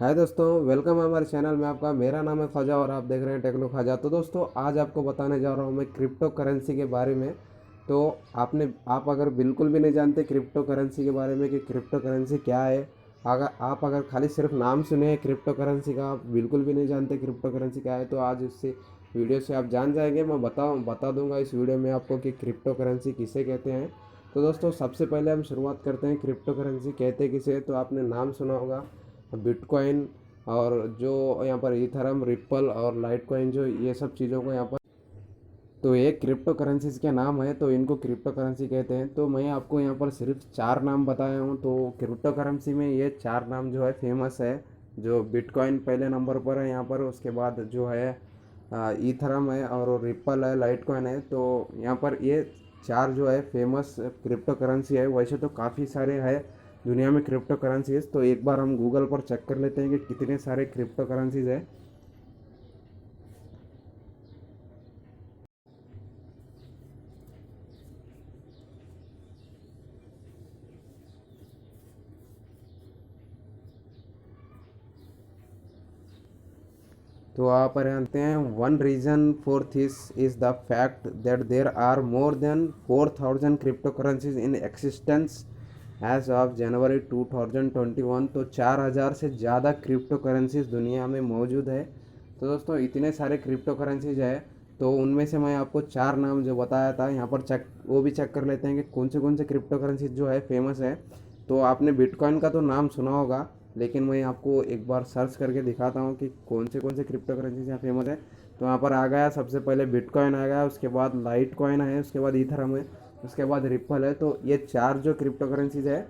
हाय दोस्तों, वेलकम है हमारे चैनल में आपका। मेरा नाम है ख्वाजा और आप देख रहे हैं टेक्नो ख्वाजा। तो दोस्तों, आज आपको बताने जा रहा हूँ मैं क्रिप्टो करेंसी के बारे में। तो आप अगर बिल्कुल भी नहीं जानते क्रिप्टो करेंसी के बारे में कि क्रिप्टो करेंसी क्या है, अगर खाली सिर्फ नाम सुने हैं क्रिप्टो करेंसी का, आप बिल्कुल भी नहीं जानते क्रिप्टो करेंसी क्या है, तो आज इससे वीडियो से आप जान जाएंगे। मैं बता दूंगा इस वीडियो में आपको कि क्रिप्टो करेंसी किसे कहते हैं। तो दोस्तों, सबसे पहले हम शुरुआत करते हैं क्रिप्टो करेंसी कहते किसे। तो आपने नाम सुना होगा बिटकॉइन, और जो यहाँ पर इथरम, रिप्पल और लाइटकॉइन, जो ये सब चीज़ों को यहाँ पर, तो ये क्रिप्टो करेंसीज के नाम है, तो इनको क्रिप्टो करेंसी कहते हैं। तो मैं आपको यहाँ पर सिर्फ चार नाम बताया हूँ। तो क्रिप्टो करेंसी में ये चार नाम जो है फेमस है। जो बिटकॉइन पहले नंबर पर है यहाँ पर, उसके बाद जो है इथरम है, और रिप्पल है, लाइटकॉइन है। तो यहाँ पर ये चार जो है फेमस क्रिप्टो करेंसी है। वैसे तो काफ़ी सारे हैं दुनिया में क्रिप्टो करेंसीज। तो एक बार हम गूगल पर चेक कर लेते हैं कि कितने सारे क्रिप्टो करेंसीज है। तो आप पर जानते हैं, one reason for this is the fact that there are more than 4000 crypto currencies in existence as of January 2021। तो 4000 से ज़्यादा क्रिप्टो करेंसीज दुनिया में मौजूद है। तो दोस्तों, इतने सारे क्रिप्टो करेंसीज है, तो उनमें से मैं आपको चार नाम जो बताया था यहाँ पर वो भी चेक कर लेते हैं कि कौन से क्रिप्टो करेंसीज जो है फेमस है। तो आपने बिटकॉइन का तो नाम सुना होगा, लेकिन मैं आपको एक बार सर्च करके दिखाता हूँ कि कौन से क्रिप्टो करेंसीज यहाँ फेमस है। तो यहाँ पर आ गया, सबसे पहले बिटकॉइन आ गया, उसके बाद लाइट कॉइन है, उसके बाद ईथरम है, उसके बाद रिप्पल है। तो ये चार जो क्रिप्टो करेंसीज है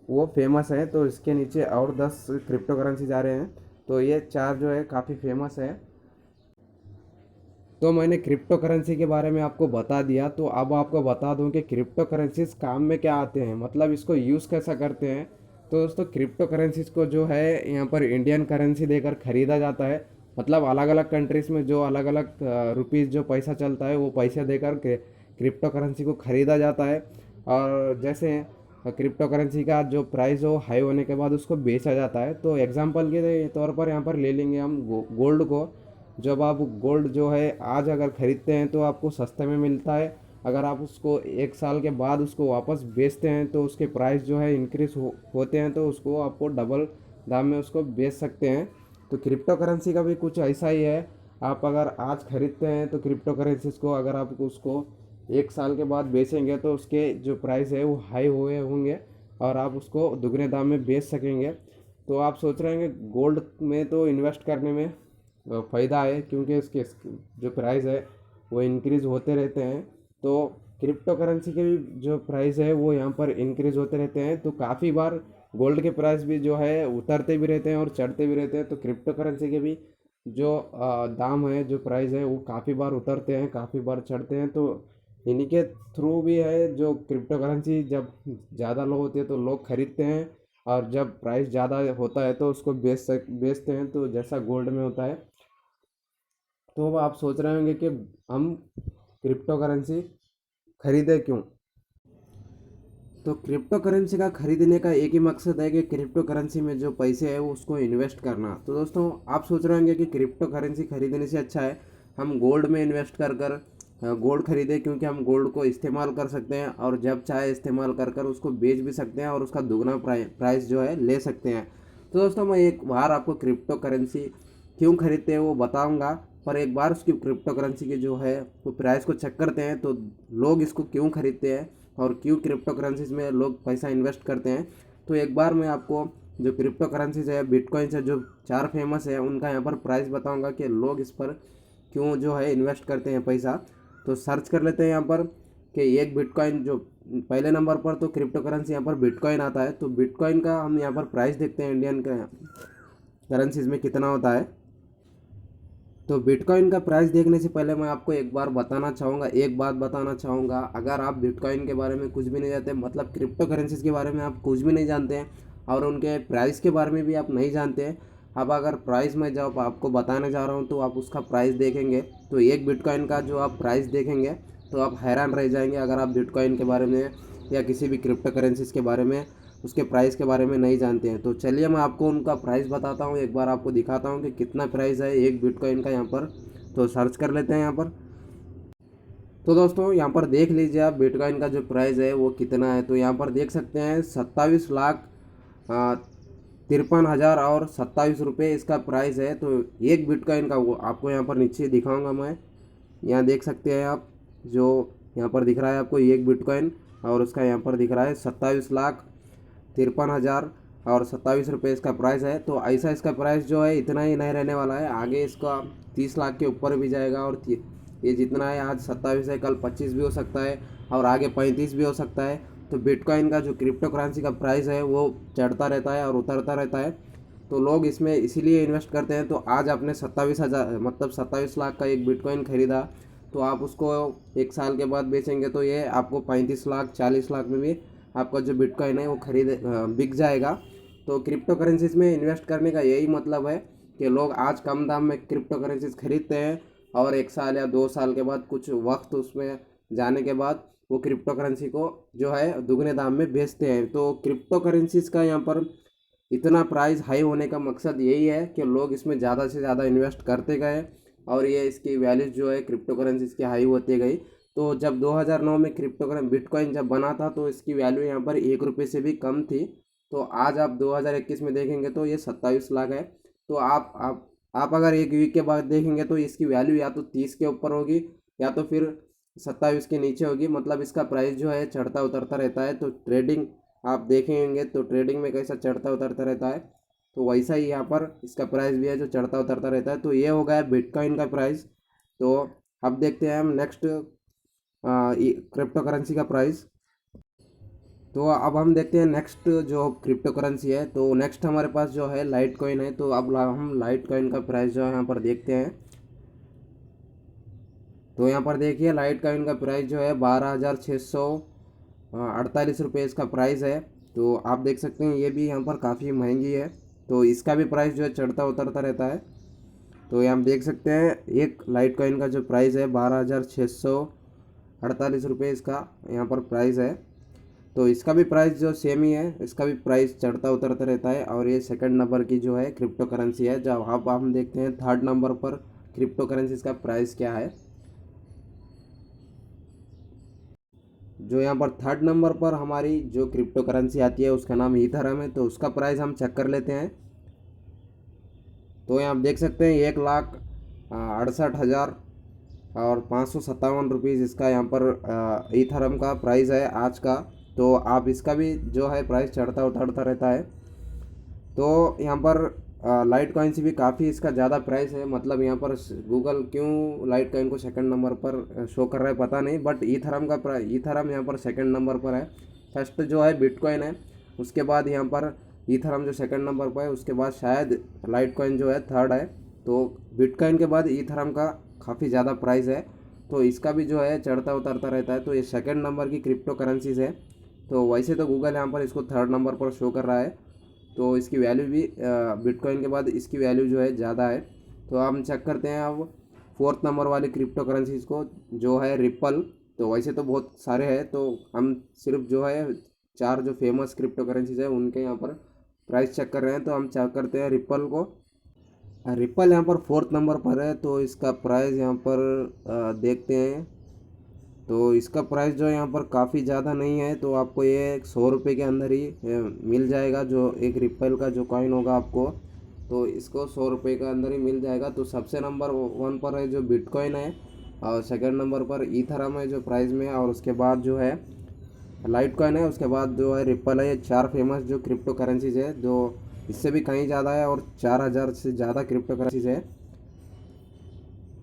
वो फेमस है। तो इसके नीचे और 10 क्रिप्टो करेंसीज आ रहे हैं। तो ये चार जो है काफ़ी फेमस है। तो मैंने क्रिप्टो करेंसी के बारे में आपको बता दिया। तो अब आपको बता दूं कि क्रिप्टो करेंसीज काम में क्या आते हैं, मतलब इसको यूज़ कैसा करते हैं। तो दोस्तों, क्रिप्टो करेंसीज को जो है यहाँ पर इंडियन करेंसी देकर ख़रीदा जाता है। मतलब अलग अलग कंट्रीज़ में जो अलग अलग रुपीज़ जो पैसा चलता है, वो पैसे देकर क्रिप्टो करेंसी को ख़रीदा जाता है। और जैसे क्रिप्टो करेंसी का जो प्राइस हो हाई होने के बाद उसको बेचा जाता है। तो एग्जांपल के तौर पर यहाँ पर ले लेंगे हम गोल्ड को। जब आप गोल्ड जो है आज अगर ख़रीदते हैं तो आपको सस्ते में मिलता है। अगर आप उसको एक साल के बाद उसको वापस बेचते हैं तो उसके प्राइस जो है इंक्रीज होते हैं, तो उसको आपको डबल दाम में उसको बेच सकते हैं। तो क्रिप्टो करेंसी का भी कुछ ऐसा ही है। आप अगर आज ख़रीदते हैं तो क्रिप्टो करेंसीज को, अगर आप उसको एक साल के बाद बेचेंगे तो उसके जो प्राइस है वो हाई हुए होंगे, और आप उसको दुगने दाम में बेच सकेंगे। तो आप सोच रहे हैं कि गोल्ड में तो इन्वेस्ट करने में फ़ायदा है, क्योंकि इसके जो प्राइस है वो इंक्रीज़ होते रहते हैं। तो क्रिप्टो करेंसी के भी जो प्राइस है वो यहाँ पर इंक्रीज़ होते रहते हैं। तो काफ़ी बार गोल्ड के प्राइस भी जो है उतरते भी रहते हैं और चढ़ते भी रहते हैं। तो क्रिप्टो करेंसी के भी जो दाम है, जो प्राइस है, वो काफ़ी बार उतरते हैं, काफ़ी बार चढ़ते हैं। तो इन्हीं के थ्रू भी है जो क्रिप्टो करेंसी जब ज़्यादा लो होती है तो लोग खरीदते हैं, और जब प्राइस ज़्यादा होता है तो उसको बेचते हैं, तो जैसा गोल्ड में होता है। तो अब आप सोच रहे होंगे कि हम क्रिप्टो करेंसी खरीदें क्यों। तो क्रिप्टो करेंसी का खरीदने का एक ही मकसद है कि क्रिप्टो करेंसी में जो पैसे है वो उसको इन्वेस्ट करना। तो दोस्तों, आप सोच रहे होंगे कि क्रिप्टो करेंसी खरीदने से अच्छा है हम गोल्ड में इन्वेस्ट कर कर गोल्ड खरीदें, क्योंकि हम गोल्ड को इस्तेमाल कर सकते हैं और जब चाहे इस्तेमाल कर कर उसको बेच भी सकते हैं और उसका दुगना प्राइस जो है ले सकते हैं। तो दोस्तों, मैं एक बार आपको क्रिप्टो करेंसी क्यों खरीदते हैं वो बताऊंगा, पर एक बार उसकी क्रिप्टो करेंसी के जो है वो प्राइस को चेक करते हैं। तो लोग इसको क्यों खरीदते हैं और क्यों क्रिप्टो करेंसीज में लोग पैसा इन्वेस्ट करते हैं। तो एक बार मैं आपको जो क्रिप्टो करेंसीज है, बिटकॉइन से जो चार फेमस है, उनका यहाँ पर प्राइस बताऊंगा कि लोग इस पर क्यों जो है इन्वेस्ट करते हैं पैसा। तो सर्च कर लेते हैं यहाँ पर कि एक बिटकॉइन जो पहले नंबर पर, तो क्रिप्टो करेंसी यहाँ पर बिटकॉइन आता है। तो बिटकॉइन का हम यहाँ पर प्राइस देखते हैं इंडियन करेंसीज में कितना होता है। तो बिटकॉइन का प्राइस देखने से पहले मैं आपको एक बात बताना चाहूँगा। अगर आप बिटकॉइन के बारे में कुछ भी नहीं जानते, मतलब क्रिप्टो करेंसीज के बारे में आप कुछ भी नहीं जानते हैं और उनके प्राइस के बारे में भी आप नहीं जानते हैं, अब अगर प्राइस मैं जब आपको बताने जा रहा हूँ तो आप उसका प्राइस देखेंगे, तो एक बिटकॉइन का जो आप प्राइस देखेंगे तो आप हैरान रह जाएंगे। अगर आप बिटकॉइन के बारे में या किसी भी क्रिप्टो करेंसीज के बारे में उसके प्राइस के बारे में नहीं जानते हैं। तो चलिए मैं आपको उनका प्राइस बताता हूँ, एक बार आपको दिखाता हूँ कि कितना प्राइस है एक बिटकॉइन का यहाँ पर। तो सर्च कर लेते हैं यहाँ पर। तो दोस्तों यहाँ पर देख लीजिए आप बिटकॉइन का जो प्राइस है वो कितना है। तो यहाँ पर देख सकते हैं 27,53,000 और 27 रुपये इसका प्राइस है। तो एक बिटकॉइन का वो आपको यहाँ पर नीचे दिखाऊंगा मैं। यहाँ देख सकते हैं आप, जो यहाँ पर दिख रहा है आपको एक बिटकॉइन, और उसका यहाँ पर दिख रहा है 27,53,000 और 27 रुपये इसका प्राइस है। तो ऐसा इसका प्राइस जो है इतना ही नहीं रहने वाला है, आगे इसका 30 लाख के ऊपर भी जाएगा। और ये जितना है आज 27 है, कल 25 भी हो सकता है और आगे 35 भी हो सकता है। तो बिटकॉइन का जो क्रिप्टो करेंसी का प्राइस है वो चढ़ता रहता है और उतरता रहता है। तो लोग इसमें इसीलिए इन्वेस्ट करते हैं। तो आज आपने 27,000 मतलब 27 लाख का एक बिटकॉइन खरीदा, तो आप उसको एक साल के बाद बेचेंगे तो ये आपको 35 लाख 40 लाख में भी आपका जो बिटकॉइन है वो बिक जाएगा। तो क्रिप्टो करेंसीज में इन्वेस्ट करने का यही मतलब है कि लोग आज कम दाम में क्रिप्टो करेंसीज खरीदते हैं और एक साल या 2 साल के बाद कुछ वक्त उसमें जाने के बाद वो क्रिप्टो करेंसी को जो है दुगने दाम में बेचते हैं। तो क्रिप्टो करेंसीज का यहाँ पर इतना प्राइस हाई होने का मकसद यही है कि लोग इसमें ज़्यादा से ज़्यादा इन्वेस्ट करते गए और ये इसकी वैल्यूज जो है क्रिप्टो करेंसीज की हाई होती गई। तो जब 2009 में क्रिप्टो करेंसी बिटकॉइन जब बना था तो इसकी वैल्यू यहाँ पर 1 रुपये से भी कम थी। तो आज आप 2021 में देखेंगे तो ये 27 लाख है। तो आप अगर एक वीक के बाद देखेंगे तो इसकी वैल्यू या तो 30 के ऊपर होगी या तो फिर 27 के नीचे होगी। मतलब इसका प्राइस जो है चढ़ता उतरता रहता है। तो ट्रेडिंग आप देखेंगे तो ट्रेडिंग में कैसा चढ़ता उतरता रहता है, तो वैसा ही यहाँ पर इसका प्राइस भी है जो चढ़ता उतरता रहता है। तो ये हो गया बिटकॉइन का प्राइस। तो अब देखते हैं हम नेक्स्ट क्रिप्टो करेंसी का प्राइस। तो अब हम देखते हैं नेक्स्ट जो क्रिप्टो करेंसी है। तो नेक्स्ट हमारे पास जो है लाइट कॉइन है। तो अब हम लाइट कॉइन का प्राइस जो है यहाँ पर देखते हैं। तो यहाँ पर देखिए लाइट कॉइन का प्राइस जो है 12,648 रुपये इसका प्राइस है। तो आप देख सकते हैं ये भी यहाँ पर काफ़ी महंगी है। तो इसका भी प्राइस जो है चढ़ता उतरता रहता है। तो यहाँ हम देख सकते हैं एक लाइट कॉइन का जो प्राइस है 12,648 रुपये इसका यहाँ पर प्राइस है। तो इसका भी प्राइस जो सेम ही है, इसका भी प्राइस चढ़ता उतरता रहता है। और ये सेकंड नंबर की जो है क्रिप्टो करेंसी है। जब अब हम देखते हैं थर्ड नंबर पर क्रिप्टो करेंसी का प्राइस क्या है। जो यहाँ पर थर्ड नंबर पर हमारी जो क्रिप्टो करेंसी आती है उसका नाम ईथरम है। तो उसका प्राइस हम चेक कर लेते हैं। तो यहाँ आप देख सकते हैं 1,68,000 और 557 रुपीज़ इसका यहाँ पर ईथरम का प्राइस है आज का। तो आप इसका भी जो है प्राइस चढ़ता उतरता रहता है। तो यहाँ पर लाइट कॉइन से भी काफ़ी इसका ज़्यादा प्राइस है। मतलब यहाँ पर गूगल क्यों लाइट कॉइन को सेकंड नंबर पर शो कर रहा है पता नहीं, बट ईथरम का प्राइस ईथरम यहाँ पर सेकंड नंबर पर है। फर्स्ट जो है बिटकॉइन है, उसके बाद यहाँ पर ईथरम जो सेकंड नंबर पर है, उसके बाद शायद लाइट कॉइन जो है थर्ड है। तो बिटकॉइन के बाद ईथरम का काफ़ी ज़्यादा प्राइस है। तो इसका भी जो है चढ़ता उतरता रहता है। तो ये सेकंड नंबर की क्रिप्टो करेंसीज है। तो वैसे तो गूगल यहाँ पर इसको थर्ड नंबर पर शो कर रहा है। तो इसकी वैल्यू भी बिटकॉइन के बाद इसकी वैल्यू जो है ज़्यादा है। तो हम चेक करते हैं अब फोर्थ नंबर वाली क्रिप्टो करेंसीज को, जो है रिपल। तो वैसे तो बहुत सारे हैं, तो हम सिर्फ जो है 4 जो फेमस क्रिप्टो करेंसीज है उनके यहाँ पर प्राइस चेक कर रहे हैं। तो हम चेक करते हैं रिपल को। रिपल यहाँ पर फोर्थ नंबर पर है। तो इसका प्राइस यहाँ पर देखते हैं। तो इसका प्राइस जो यहाँ पर काफ़ी ज़्यादा नहीं है। तो आपको ये 100 रुपये के अंदर ही मिल जाएगा। जो एक रिपल का जो कॉइन होगा आपको, तो इसको 100 रुपये के अंदर ही मिल जाएगा। तो सबसे नंबर 1 पर है जो बिटकॉइन है, और सेकंड नंबर पर ईथरम है जो प्राइस में है, और उसके बाद जो है लाइट कॉइन है, उसके बाद जो है रिपल है। ये 4 फेमस जो क्रिप्टो करेंसीज है, जो इससे भी कहीं ज़्यादा है और 4,000 से ज़्यादा क्रिप्टो करेंसीज है।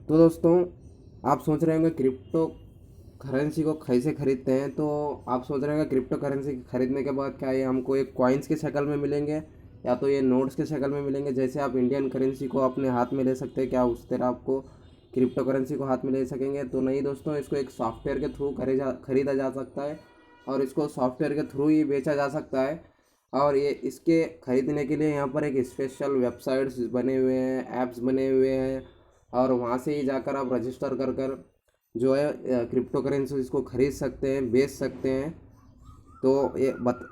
तो दोस्तों आप सोच रहे होंगे क्रिप्टो करेंसी को कैसे खरीदते हैं। तो आप सोच रहे होंगे क्रिप्टो करेंसी खरीदने के बाद क्या ये हमको एक कॉइन्स के शक्ल में मिलेंगे या तो ये नोट्स के शक्ल में मिलेंगे। जैसे आप इंडियन करेंसी को अपने हाथ में ले सकते हैं, क्या उस तरह आपको क्रिप्टो करेंसी को हाथ में ले सकेंगे। तो नहीं दोस्तों, इसको एक सॉफ्टवेयर के थ्रू खरीदा जा सकता है और इसको सॉफ्टवेयर के थ्रू ही बेचा जा सकता है। और ये इसके ख़रीदने के लिए यहाँ पर एक स्पेशल वेबसाइट्स बने हुए हैं, ऐप्स बने हुए हैं, और वहाँ से ही जाकर आप रजिस्टर कर जो है क्रिप्टो करेंसी इसको ख़रीद सकते हैं, बेच सकते हैं। तो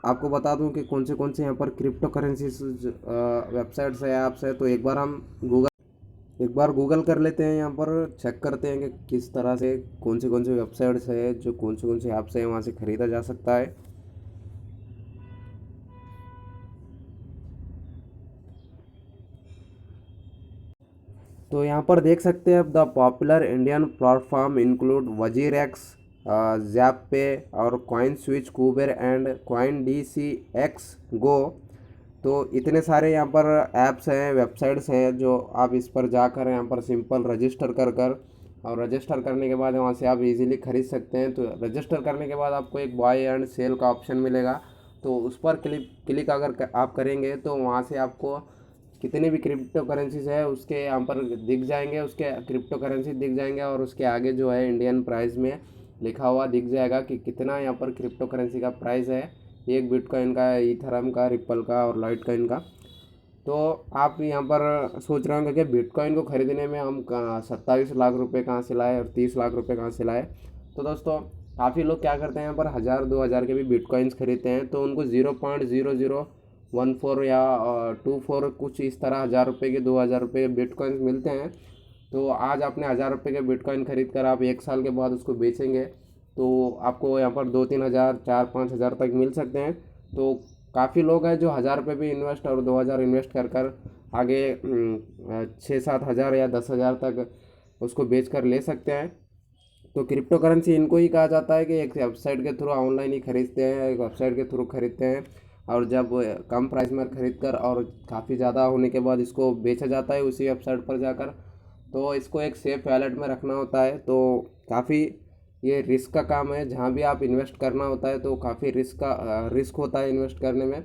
आपको बता दूं कि कौन से यहाँ पर क्रिप्टो करेंसीज वेबसाइट्स है, ऐप्स है। तो एक बार गूगल कर लेते हैं, यहाँ पर चेक करते हैं कि किस तरह से कौन से वेबसाइट्स है, जो कौन से ऐप्स है, वहाँ से ख़रीदा जा सकता है। तो यहाँ पर देख सकते हैं आप, the popular Indian platform include WazirX, ZebPay और CoinSwitch, Kuber and CoinDCX Go. तो इतने सारे यहाँ पर ऐप्स हैं, वेबसाइट्स हैं, जो आप इस पर जाकर यहाँ पर सिंपल रजिस्टर कर और रजिस्टर करने के बाद वहाँ से आप इजीली खरीद सकते हैं। तो रजिस्टर करने के बाद आपको एक बाय एंड सेल का ऑप्शन मिलेगा। तो उस पर क्लिक अगर आप करेंगे तो वहाँ से आपको कितने भी क्रिप्टो करेंसीज है उसके यहाँ पर दिख जाएंगे, उसके क्रिप्टो करेंसी दिख जाएंगे, और उसके आगे जो है इंडियन प्राइस में लिखा हुआ दिख जाएगा कि कितना यहाँ पर क्रिप्टो करेंसी का प्राइस है, एक बिटकॉइन का, इथेरियम का, रिपल का और लाइटकॉइन का। तो आप यहाँ पर सोच रहे होंगे कि बिटकॉइन को खरीदने में हम 27 लाख रुपए कहाँ से लाए और 30 लाख रुपए कहाँ से लाए। तो दोस्तों काफ़ी लोग क्या करते हैं, यहाँ पर 1000-2000 के भी बिटकॉइंस खरीदते हैं, तो उनको 0.0014 या 24 कुछ इस तरह 1000 रुपये के, 2000 रुपये के बिटकॉइंस मिलते हैं। तो आज आपने 1000 रुपये के बिटकॉइन खरीद कर आप 1 साल के बाद उसको बेचेंगे तो आपको यहाँ पर 2-3 हज़ार, 4-5 हज़ार तक मिल सकते हैं। तो काफ़ी लोग हैं जो 1000 रुपये भी इन्वेस्ट और 2000 इन्वेस्ट कर आगे 6-7 हज़ार या 10 हज़ार तक उसको बेच कर ले सकते हैं। तो क्रिप्टो करेंसी इनको ही कहा जाता है कि एक वेबसाइट के थ्रू ऑनलाइन ही खरीदते हैं, एक वेबसाइट के थ्रू खरीदते हैं, और जब कम प्राइस में खरीद कर और काफ़ी ज़्यादा होने के बाद इसको बेचा जाता है उसी वेबसाइट पर जाकर। तो इसको एक सेफ वैलेट में रखना होता है। तो काफ़ी ये रिस्क का काम है, जहाँ भी आप इन्वेस्ट करना होता है तो काफ़ी रिस्क होता है इन्वेस्ट करने में।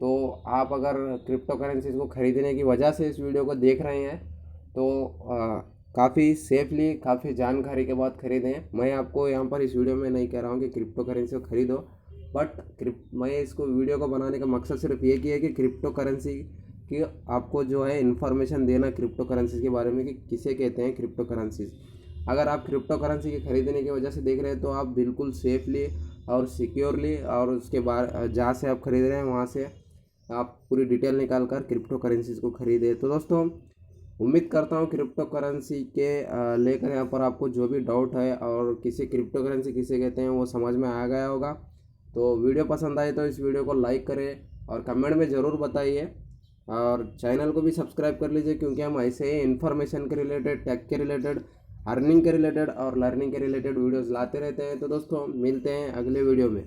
तो आप अगर क्रिप्टो करेंसीज को ख़रीदने की वजह से इस वीडियो को देख रहे हैं तो काफ़ी सेफली, काफ़ी जानकारी के बाद ख़रीदें। मैं आपको यहाँ पर इस वीडियो में नहीं कह रहा हूँ कि क्रिप्टो करेंसी को ख़रीदो, बट मैं इसको वीडियो को बनाने का मकसद सिर्फ ये है कि क्रिप्टो करेंसी कि आपको जो है इन्फॉर्मेशन देना क्रिप्टो करेंसी के बारे में कि किसे कहते हैं क्रिप्टो करेंसीज। अगर आप क्रिप्टो करेंसी के खरीदने की वजह से देख रहे हैं तो आप बिल्कुल सेफली और सिक्योरली, और उसके बाद जहाँ से आप खरीद रहे हैं वहाँ से आप पूरी डिटेल निकाल कर क्रिप्टो करेंसीज को खरीदें। तो दोस्तों उम्मीद करता हूँ क्रिप्टो करेंसी के लेकर यहाँ पर आपको जो भी डाउट है और किसी क्रिप्टो करेंसी किसे कहते हैं वो समझ में आ गया होगा। तो वीडियो पसंद आए तो इस वीडियो को लाइक करें और कमेंट में ज़रूर बताइए, और चैनल को भी सब्सक्राइब कर लीजिए, क्योंकि हम ऐसे ही इन्फॉर्मेशन के रिलेटेड, टेक के रिलेटेड, अर्निंग के रिलेटेड और लर्निंग के रिलेटेड वीडियोस लाते रहते हैं। तो दोस्तों मिलते हैं अगले वीडियो में।